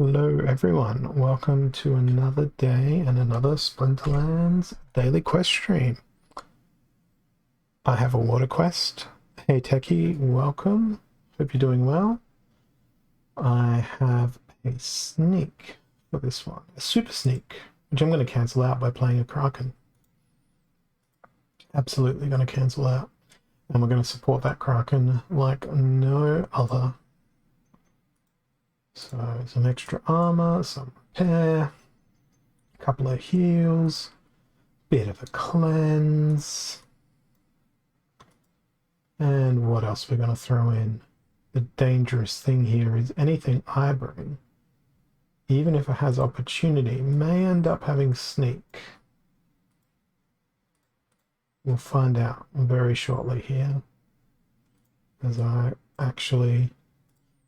Hello everyone, welcome to another day and another Splinterlands daily quest stream. I have a water quest. Hey Techie, welcome. Hope you're doing well. I have a sneak for this one, a super sneak, which I'm going to cancel out by playing a Kraken. Absolutely going to cancel out. And we're going to support that Kraken like no other. So some extra armor, some repair, a couple of heals, bit of a cleanse. And what else we're going to throw in? The dangerous thing here is anything I bring, even if it has opportunity, may end up having sneak. We'll find out very shortly here as I actually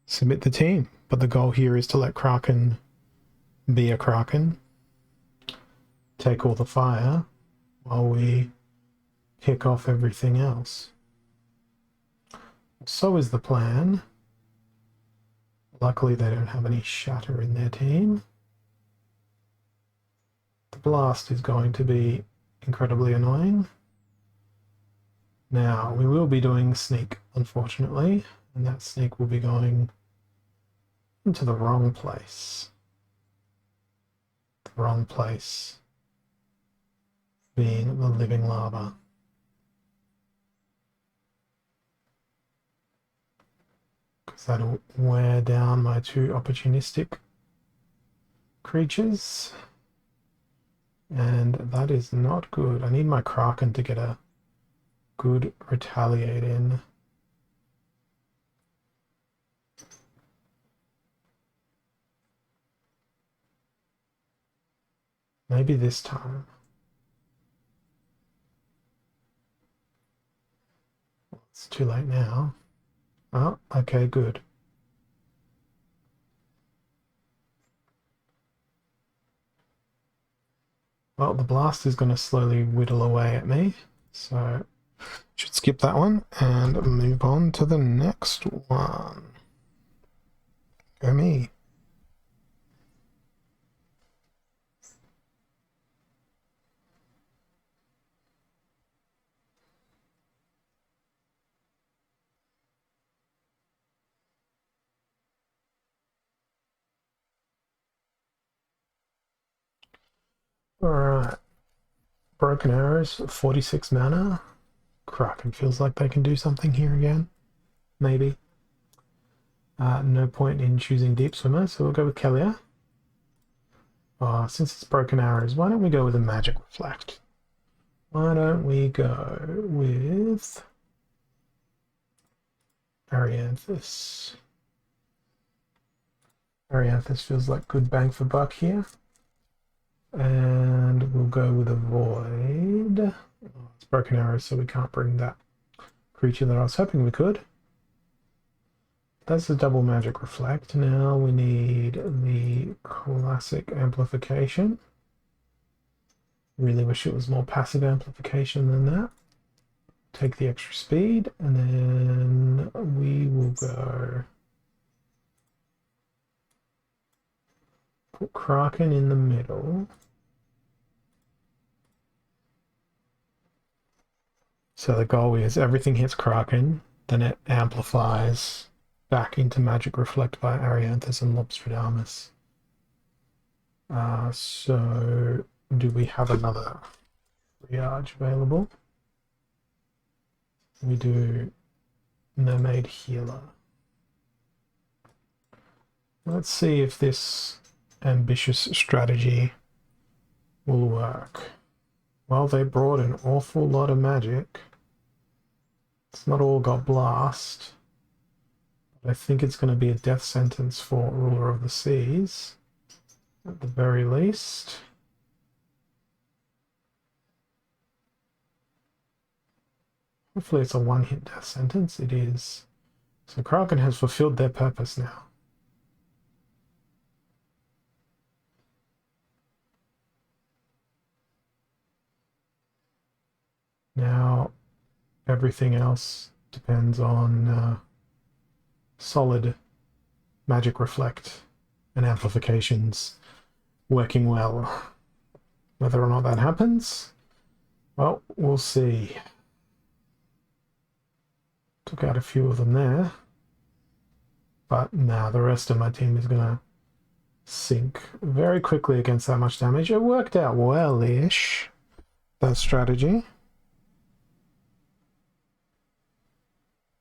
submit the team. But the goal here is to let Kraken be a Kraken, take all the fire while we kick off everything else. So is the plan. Luckily, they don't have any shatter in their team. The blast is going to be incredibly annoying. Now, we will be doing sneak, unfortunately, and that sneak will be going into the wrong place. The wrong place being the living lava. Because that'll wear down my two opportunistic creatures. And that is not good. I need my Kraken to get a good retaliate in. Maybe this time. It's too late now. Oh, okay, good. Well, the blast is going to slowly whittle away at me, so should skip that one and move on to the next one. Go me. Alright. Broken Arrows, 46 mana. Kraken feels like they can do something here again. Maybe. No point in choosing Deep Swimmer, so we'll go with Kelia. Since it's Broken Arrows, why don't we go with a Magic Reflect? Why don't we go with Arianthus? Arianthus feels like good bang for buck here. And we'll go with a Void. Oh, it's Broken Arrows, so we can't bring that creature that I was hoping we could. That's a double Magic Reflect. Now we need the classic amplification. Really wish it was more passive amplification than that. Take the extra speed, and then we will go put Kraken in the middle. So the goal is everything hits Kraken, then it amplifies back into Magic Reflect by Arianthus and Lobstradamus. So do we have another triage available? We do Mermaid Healer. Let's see if this ambitious strategy will work. Well, they brought an awful lot of magic. It's not all got blast. But I think it's going to be a death sentence for Ruler of the Seas, at the very least. Hopefully it's a one-hit death sentence. It is. So Kraken has fulfilled their purpose now. Now everything else depends on solid Magic Reflect and amplification's working well. Whether or not that happens, well, we'll see. Took out a few of them there. But now the rest of my team is going to sink very quickly against that much damage. It worked out well-ish, that strategy.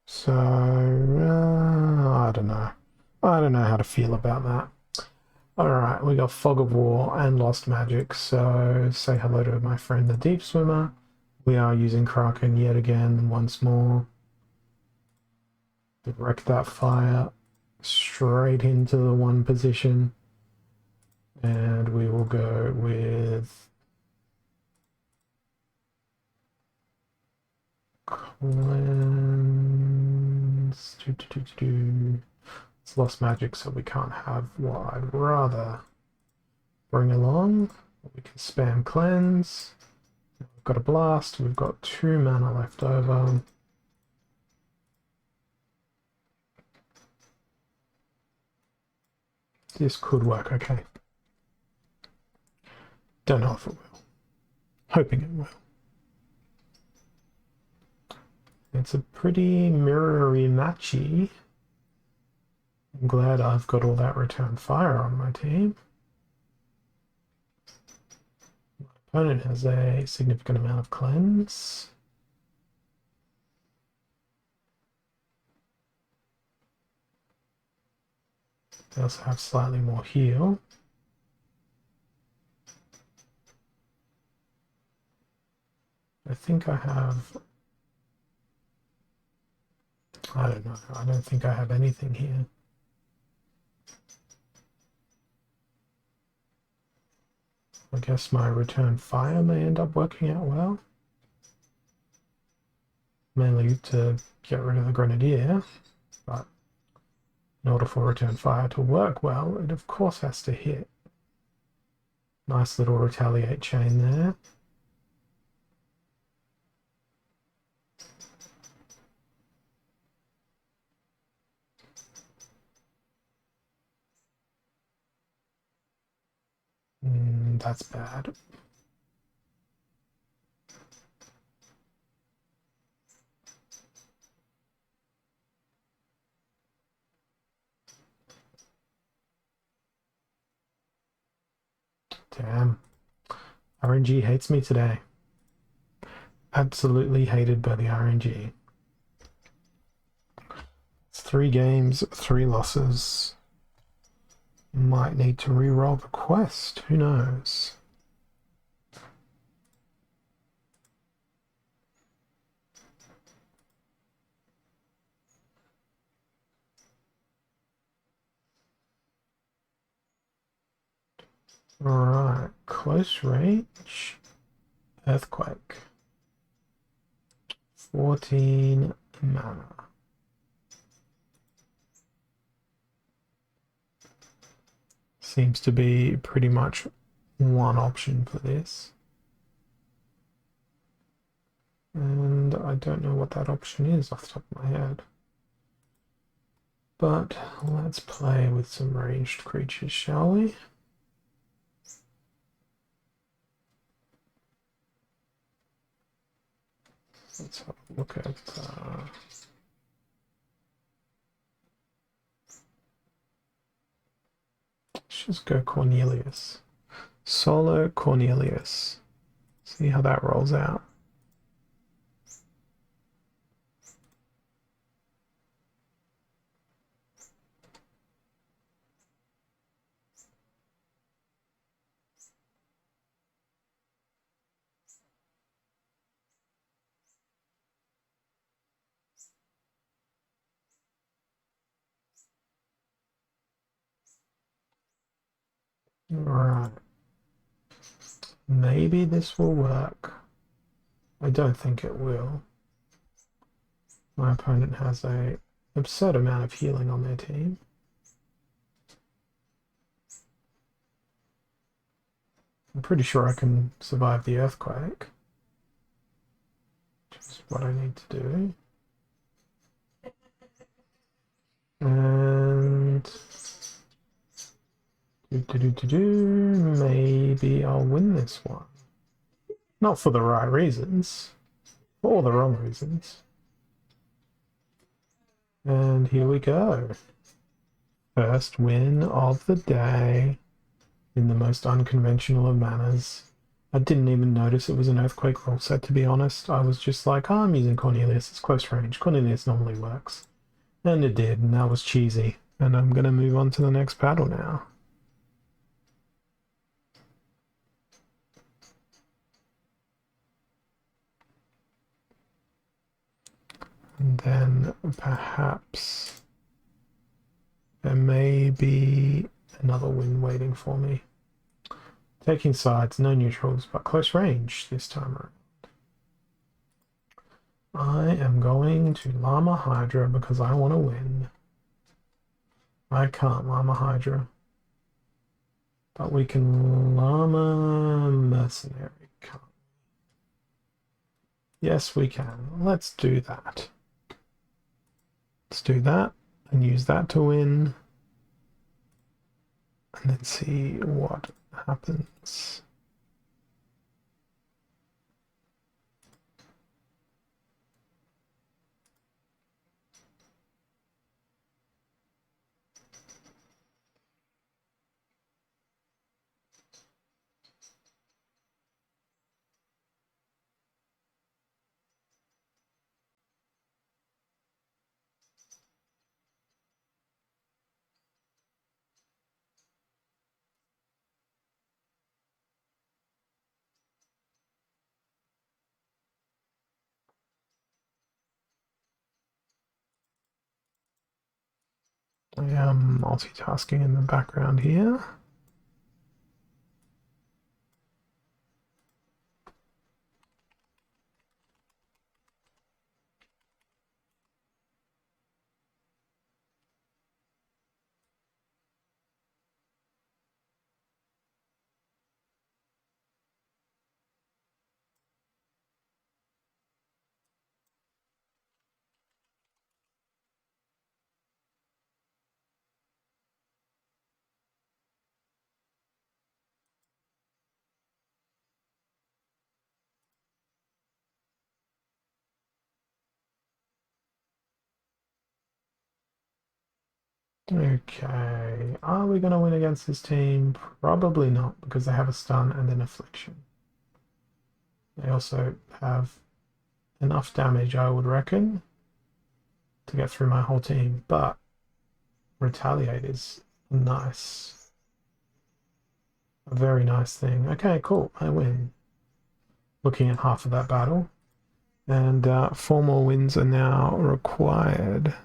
So, I don't know. I don't know how to feel about that. Alright, we got Fog of War and Lost Magic, so say hello to my friend the Deep Swimmer. We are using Kraken yet again, once more. Direct that fire straight into the one position. And we will go with Cleanse. It's Lost Magic, so we can't have what I'd rather bring along. We can spam Cleanse. We've got a Blast. We've got 2 mana left over. This could work okay. Don't know if it will. Hoping it will. It's a pretty mirrory matchy. I'm glad I've got all that return fire on my team. My opponent has a significant amount of cleanse. They also have slightly more heal. I think I have... I don't know. I don't think I have anything here. I guess my return fire may end up working out well. Mainly to get rid of the grenadier, but in order for return fire to work well, it of course has to hit. Nice little retaliate chain there. That's bad. Damn. RNG hates me today. Absolutely hated by the RNG. It's 3 games, 3 losses. Might need to re-roll the quest. Who knows? Alright, close range. Earthquake. 14 mana. Seems to be pretty much one option for this. And I don't know what that option is off the top of my head. But let's play with some ranged creatures, shall we? Let's have a look at... let's just go Cornelius. Solo Cornelius. See how that rolls out. Alright. Maybe this will work. I don't think it will. My opponent has an absurd amount of healing on their team. I'm pretty sure I can survive the earthquake. Which is what I need to do. And Maybe I'll win this one. Not for the right reasons. For all the wrong reasons. And here we go. First win of the day in the most unconventional of manners. I didn't even notice it was an earthquake rule set, to be honest. I was just like, oh, I'm using Cornelius. It's close range. Cornelius normally works. And it did, and that was cheesy. And I'm going to move on to the next battle now. And then perhaps there may be another win waiting for me. Taking sides, no neutrals, but close range this time around. I am going to Llama Hydra because I want to win. I can't Llama Hydra. But we can Llama Mercenary. Can't we? Yes, we can. Let's do that. Let's do that and use that to win. And then see what happens. I am multitasking in the background here. Okay, are we going to win against this team? Probably not, because they have a stun and an affliction. They also have enough damage, I would reckon, to get through my whole team, but retaliate is nice. A very nice thing. Okay, cool, I win. Looking at half of that battle. And 4 more wins are now required.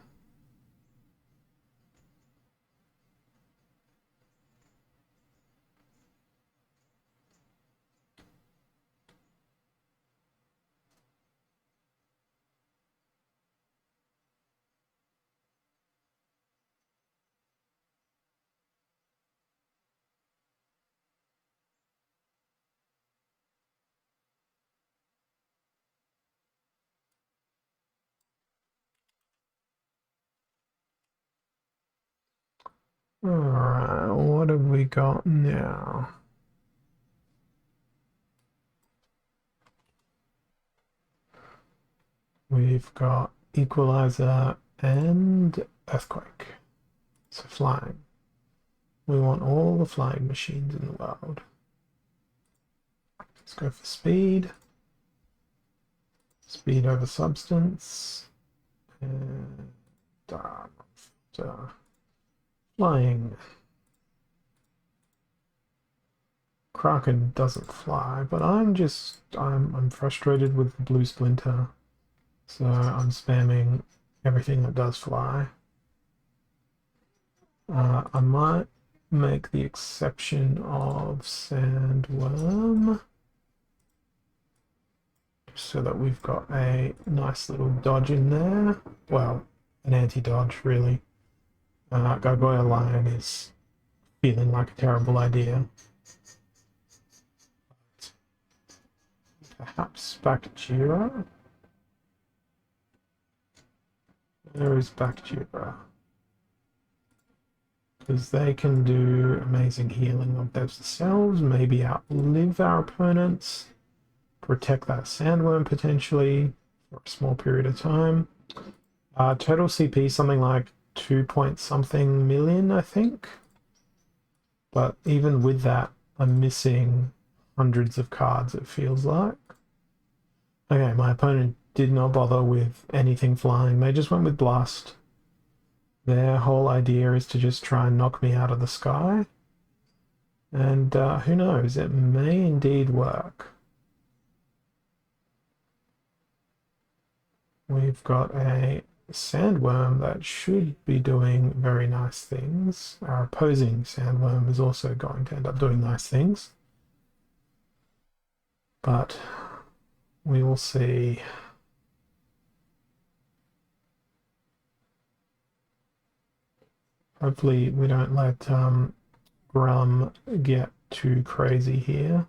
Alright, what have we got now? We've got Equalizer and Earthquake. So flying. We want all the flying machines in the world. Let's go for speed. Speed over substance. And flying. Kraken doesn't fly, but I'm frustrated with the blue splinter. So I'm spamming everything that does fly. I might make the exception of Sandworm, so that we've got a nice little dodge in there. Well, an anti-dodge, really. Gargoyle Lion is feeling like a terrible idea. Perhaps Bacteria? Where is Bacteria? because they can do amazing healing of themselves, maybe outlive our opponents, protect that sandworm potentially for a small period of time. Total CP something like 2 point something million, I think. But even with that, I'm missing hundreds of cards, it feels like. Okay, my opponent did not bother with anything flying. They just went with Blast. Their whole idea is to just try and knock me out of the sky. And who knows, it may indeed work. We've got a sandworm that should be doing very nice things. Our opposing sandworm is also going to end up doing nice things. But we will see. Hopefully we don't let Grum get too crazy here.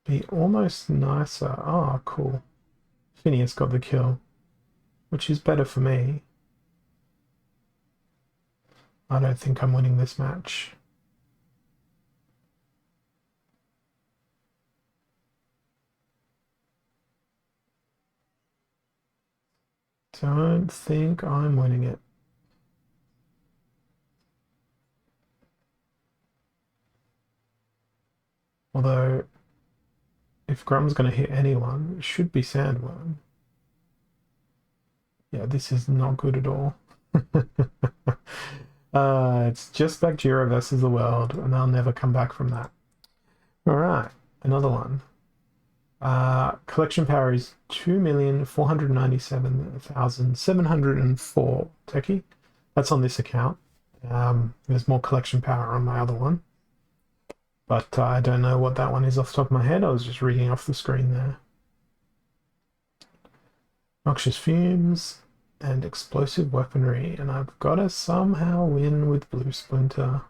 Be almost nicer. Oh, cool. Phineas got the kill, which is better for me. I don't think I'm winning this match. Don't think I'm winning it. Although, if Grum's going to hit anyone, it should be Sandworm. Yeah, this is not good at all. It's just Bacteria versus the world, and they'll never come back from that. All right, another one. Collection power is 2,497,704 techie. That's on this account. There's more collection power on my other one. But I don't know what that one is off the top of my head. I was just reading off the screen there. Noxious fumes and explosive weaponry. And I've got to somehow win with Blue Splinter.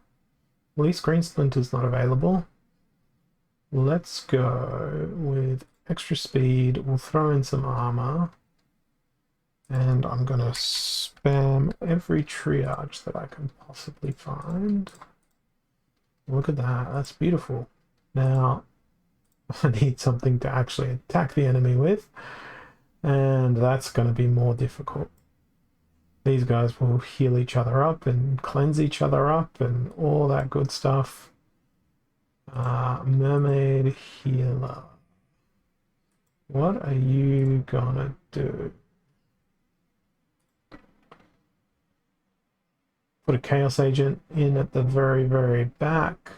At least Green Splinter's not available. Let's go with extra speed. We'll throw in some armor. And I'm going to spam every triage that I can possibly find. Look at that. That's beautiful. Now, I need something to actually attack the enemy with. And that's going to be more difficult. These guys will heal each other up and cleanse each other up and all that good stuff. Mermaid healer. What are you gonna do? Put a Chaos Agent in at the very, very back.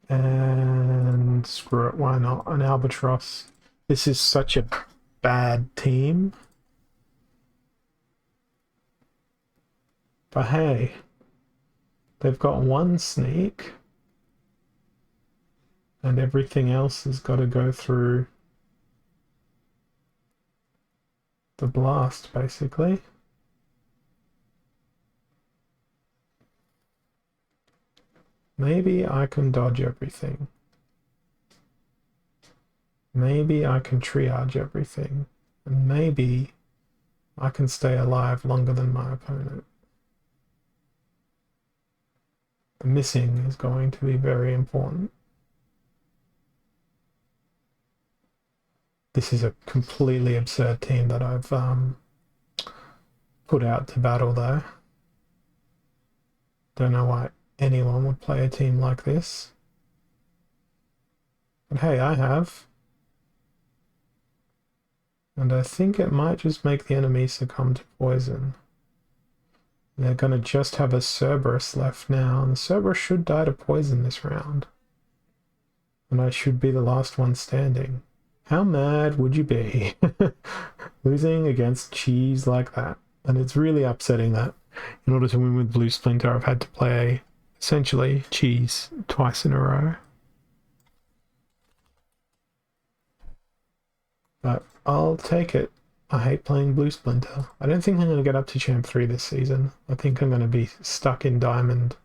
And screw it, why not? An Albatross. This is such a bad team. But hey, they've got one sneak. And everything else has got to go through the blast, basically. Maybe I can dodge everything. Maybe I can triage everything. And maybe I can stay alive longer than my opponent. The missing is going to be very important. This is a completely absurd team that I've put out to battle though. Don't know why anyone would play a team like this. But hey, I have. And I think it might just make the enemy succumb to poison. They're going to just have a Cerberus left now, and the Cerberus should die to poison this round. And I should be the last one standing. How mad would you be losing against cheese like that? And it's really upsetting that in order to win with Blue Splinter, I've had to play essentially cheese twice in a row. But I'll take it. I hate playing Blue Splinter. I don't think I'm going to get up to Champ 3 this season. I think I'm going to be stuck in Diamond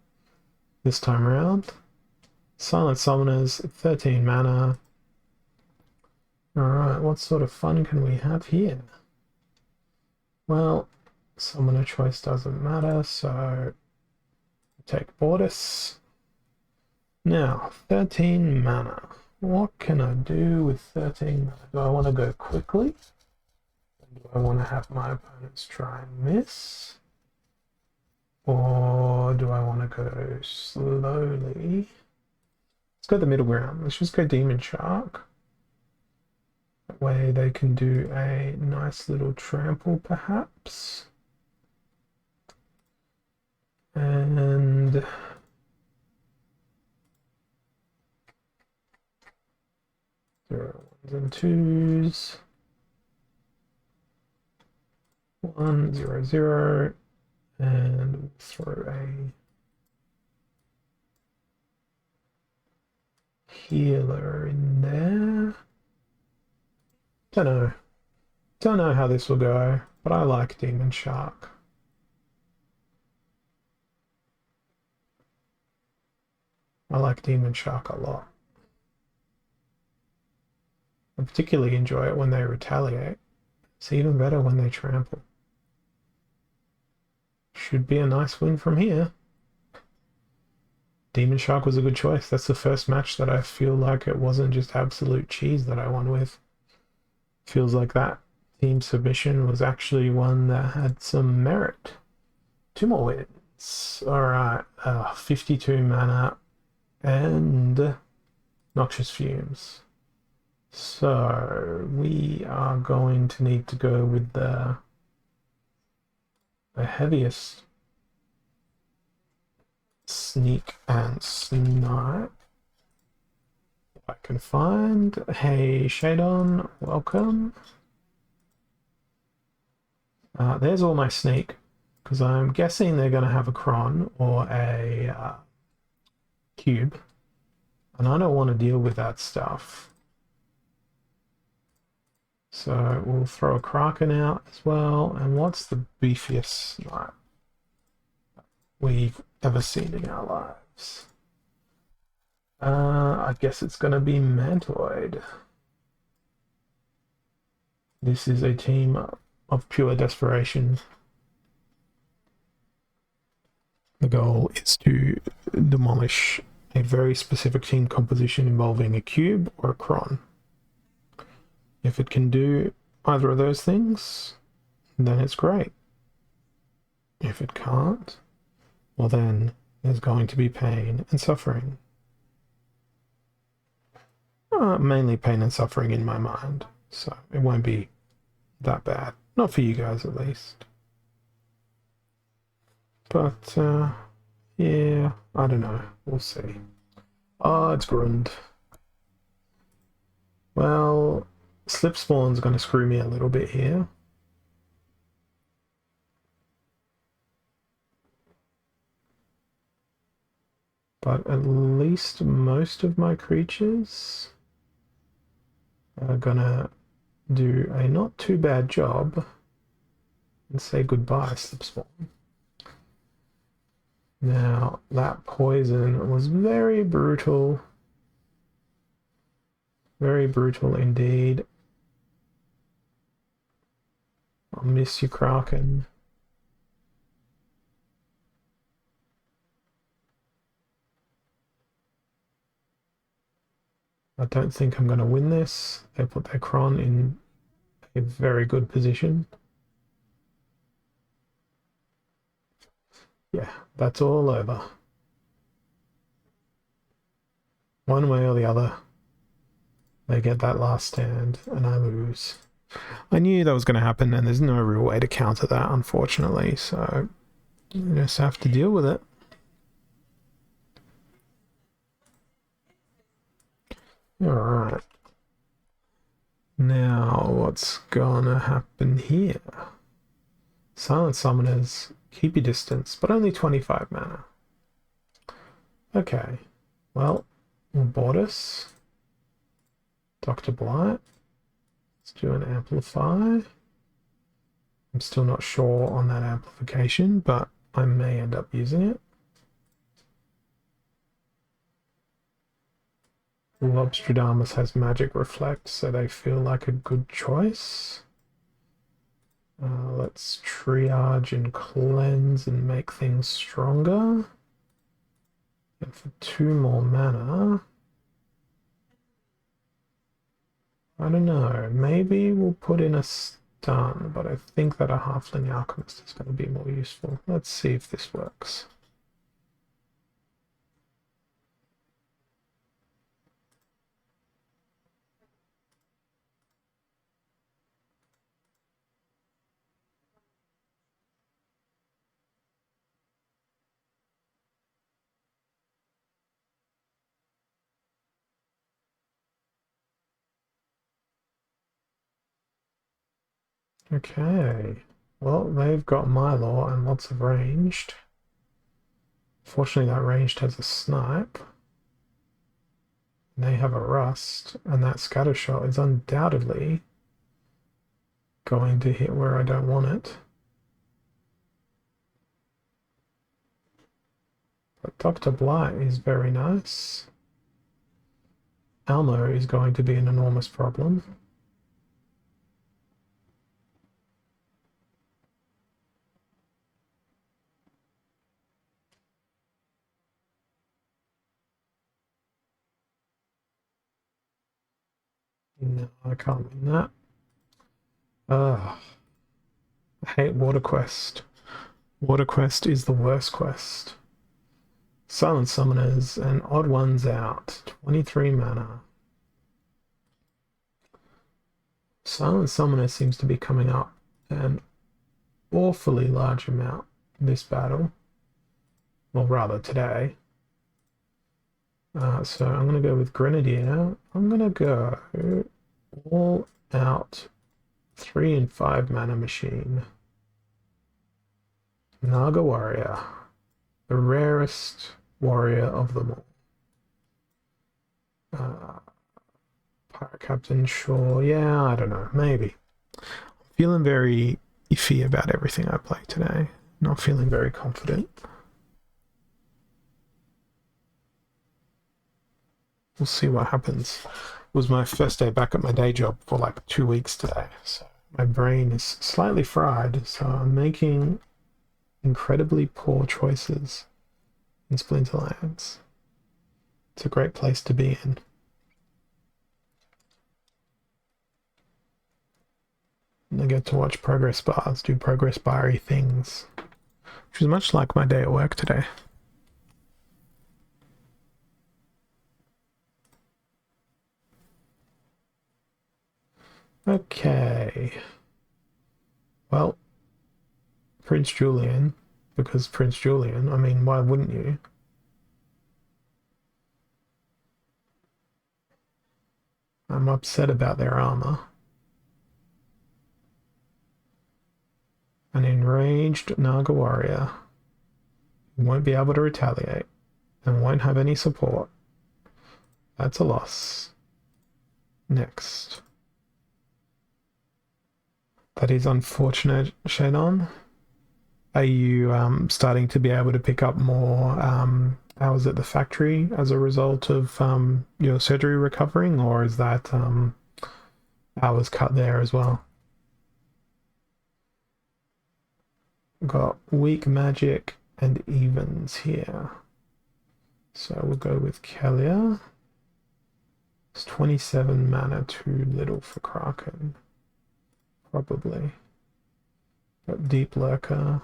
this time around. Silent Summoners, 13 mana. Alright, what sort of fun can we have here? Well, summoner choice doesn't matter, so take Bordis. Now, 13 mana. What can I do with 13 mana? Do I want to go quickly? Do I want to have my opponents try and miss? Or do I want to go slowly? Let's go the middle ground. Let's just go Demon Shark. That way they can do a nice little trample, perhaps. And zero ones and twos. 1 0 0, and we'll throw a healer in there. Don't know how this will go, but I like Demon Shark. I like Demon Shark a lot. I particularly enjoy it when they retaliate. It's even better when they trample. Should be a nice win from here. Demon Shark was a good choice. That's the first match that I feel like it wasn't just absolute cheese that I won with. Feels like that team submission was actually one that had some merit. 2 more wins. Alright, 52 mana and Noxious Fumes. So we are going to need to go with the heaviest Sneak and Snipe. If I can find. Hey, Shadon, welcome. There's all my Sneak, because I'm guessing they're going to have a Cron or a Cube, and I don't want to deal with that stuff. So we'll throw a Kraken out as well. And what's the beefiest Snipe we've ever seen in our lives? I guess it's going to be Mantoid. This is a team of pure desperation. The goal is to demolish a very specific team composition involving a cube or a cron. If it can do either of those things, then it's great. If it can't, well then there's going to be pain and suffering. Mainly pain and suffering in my mind, so it won't be that bad. Not for you guys, at least. But, yeah, I don't know. We'll see. Oh, it's Grund. Well, Slip Spawn's going to screw me a little bit here. But at least most of my creatures are gonna do a not too bad job and say goodbye, Slip Spawn. Now, that poison was very brutal. Very brutal indeed. I'll miss you, Kraken. I don't think I'm going to win this. They put their Cron in a very good position. Yeah, that's all over. One way or the other, they get that last stand and I lose. I knew that was going to happen and there's no real way to counter that, unfortunately, so you just have to deal with it. Alright. Now, what's gonna happen here? Silent Summoners, keep your distance, but only 25 mana. Okay, well, Bordis, Dr. Blight. Let's do an Amplify. I'm still not sure on that amplification, but I may end up using it. Lobstradamus has magic reflect, so they feel like a good choice. Let's triage and cleanse and make things stronger. And for 2 more mana, I don't know, maybe we'll put in a stun, but I think that a Halfling Alchemist is going to be more useful. Let's see if this works. Okay, well, they've got Mylor and lots of ranged. Fortunately, that ranged has a snipe. They have a rust, and that scatter shot is undoubtedly going to hit where I don't want it. But Dr. Blight is very nice. Elmo is going to be an enormous problem. No, I can't win that. Ugh. I hate Water Quest. Water Quest is the worst quest. Silent Summoners and Odd Ones out. 23 mana. Silent Summoner seems to be coming up an awfully large amount this battle. Well, rather today. So I'm going to go with Grenadier. I'm going to go all out 3 and 5 mana machine. Naga Warrior. The rarest warrior of them all. Pirate Captain, sure. Yeah, I don't know. Maybe. I'm feeling very iffy about everything I play today. Not feeling very confident. We'll see what happens. It was my first day back at my day job for like 2 weeks today, so my brain is slightly fried, so I'm making incredibly poor choices in Splinterlands. It's a great place to be in. And I get to watch progress bars do progress bar-y things, which is much like my day at work today. Okay. Well, Prince Julian, because Prince Julian, I mean, why wouldn't you? I'm upset about their armor. An enraged Naga warrior who won't be able to retaliate and won't have any support. That's a loss. Next. That is unfortunate, Shadon. Are you starting to be able to pick up more hours at the factory as a result of your surgery recovering, or is that hours cut there as well? Got weak magic and evens here. So we'll go with Kelia. It's 27 mana, too little for Kraken. Probably. Got Deep Lurker.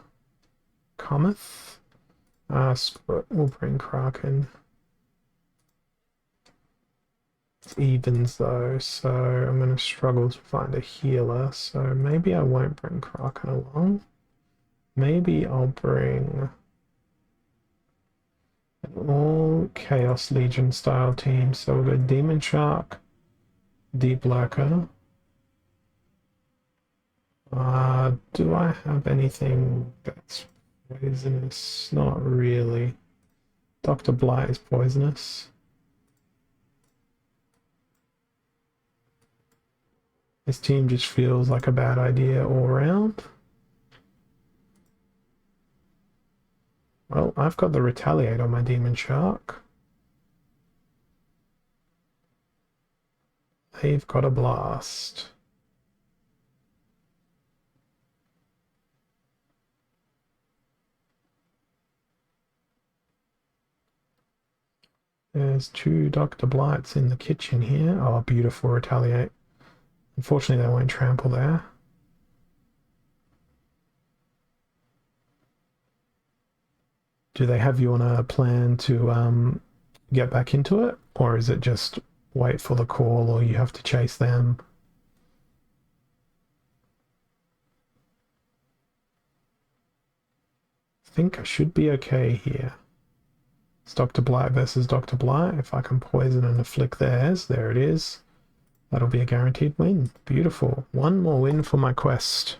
Cometh. We'll bring Kraken. It's evens though, so I'm going to struggle to find a healer, so maybe I won't bring Kraken along. Maybe I'll bring an all Chaos Legion style team. So we'll go Demon Shark, Deep Lurker. Do I have anything that's poisonous? Not really. Dr. Blight is poisonous. This team just feels like a bad idea all around. Well, I've got the Retaliate on my Demon Shark. They've got a blast. There's 2 Dr. Blights in the kitchen here. Oh, beautiful, retaliate. Unfortunately, they won't trample there. Do they have you on a plan to get back into it? Or is it just wait for the call, or you have to chase them? I think I should be okay here. It's Dr. Blight versus Dr. Blight. If I can poison and afflict theirs, there it is. That'll be a guaranteed win. Beautiful. One more win for my quest.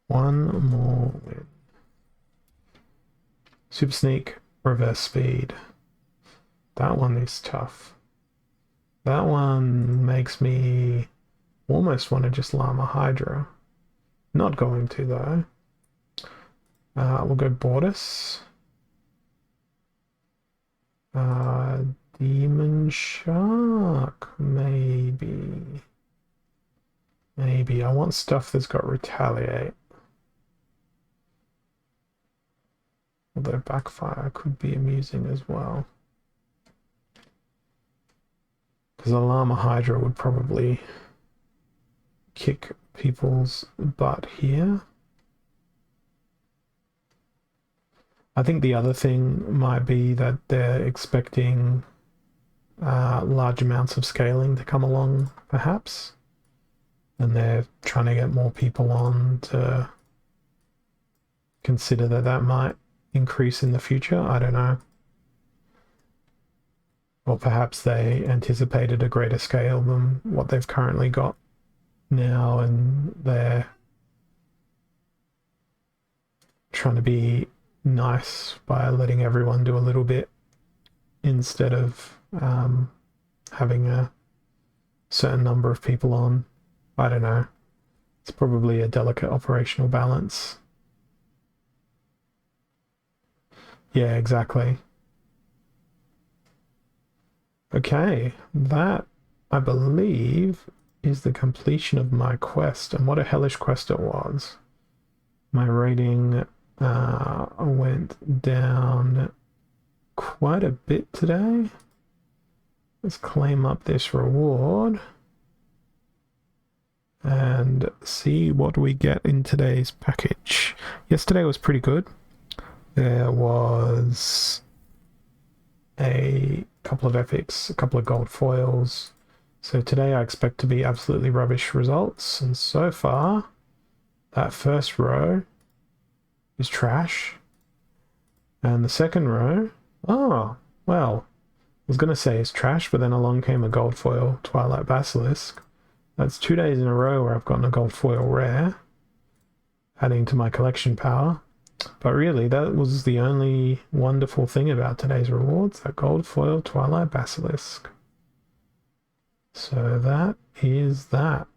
One more win. Super Sneak, Reverse Speed. That one is tough. That one makes me almost want to just Llama Hydra. Not going to, though. We'll go Bortus. Demon Shark, maybe. Maybe. I want stuff that's got Retaliate. Although Backfire could be amusing as well. Because a Llama Hydra would probably kick people's butt here. I think the other thing might be that they're expecting large amounts of scaling to come along, perhaps. And they're trying to get more people on to consider that that might increase in the future. I don't know. Or perhaps they anticipated a greater scale than what they've currently got now, and they're trying to be nice by letting everyone do a little bit instead of having a certain number of people on. I don't know. It's probably a delicate operational balance. Yeah, exactly. Okay, that, I believe, is the completion of my quest. And what a hellish quest it was. My rating went down quite a bit today. Let's claim up this reward and see what we get in today's package. Yesterday was pretty good. There was a couple of epics, a couple of gold foils. So today I expect to be absolutely rubbish results. And so far, that first row is trash. And the second row, oh, well, I was going to say it's trash, but then along came a gold foil Twilight Basilisk. That's 2 days in a row where I've gotten a gold foil rare, adding to my collection power. But really, that was the only wonderful thing about today's rewards, that gold foil Twilight Basilisk. So that is that.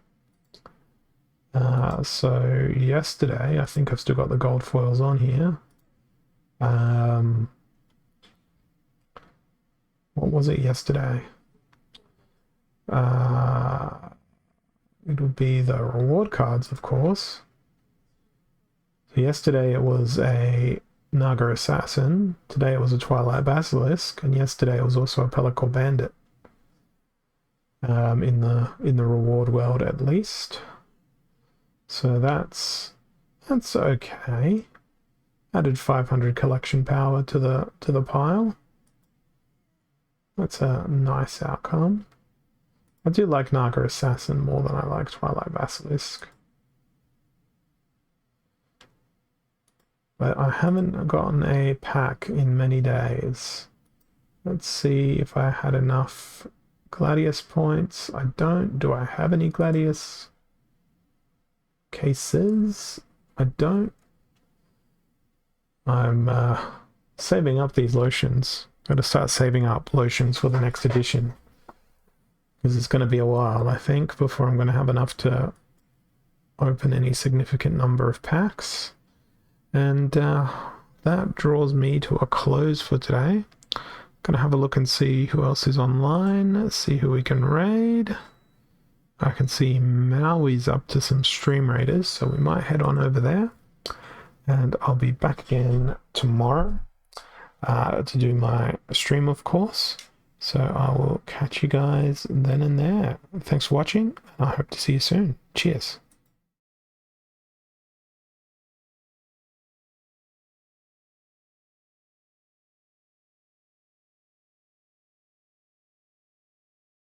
So yesterday, I think I've still got the gold foils on here. What was it yesterday? It would be the reward cards, of course. So yesterday it was a Naga Assassin, today it was a Twilight Basilisk, and yesterday it was also a Pellicle Bandit. In the reward world, at least. So that's okay. Added 500 collection power to the pile. That's a nice outcome. I do like Naga Assassin more than I like Twilight Basilisk. But I haven't gotten a pack in many days. Let's see if I had enough Gladius points. I don't. Do I have any Gladius cases? I don't. I'm saving up these lotions. Got to start saving up lotions for the next edition. Because it's going to be a while, I think, before I'm going to have enough to open any significant number of packs. And that draws me to a close for today. Gonna have a look and see who else is online, see who we can raid. I can see Maui's up to some stream raiders, so we might head on over there. And I'll be back again tomorrow to do my stream, of course. So I will catch you guys then and there. Thanks for watching. I hope to see you soon. Cheers.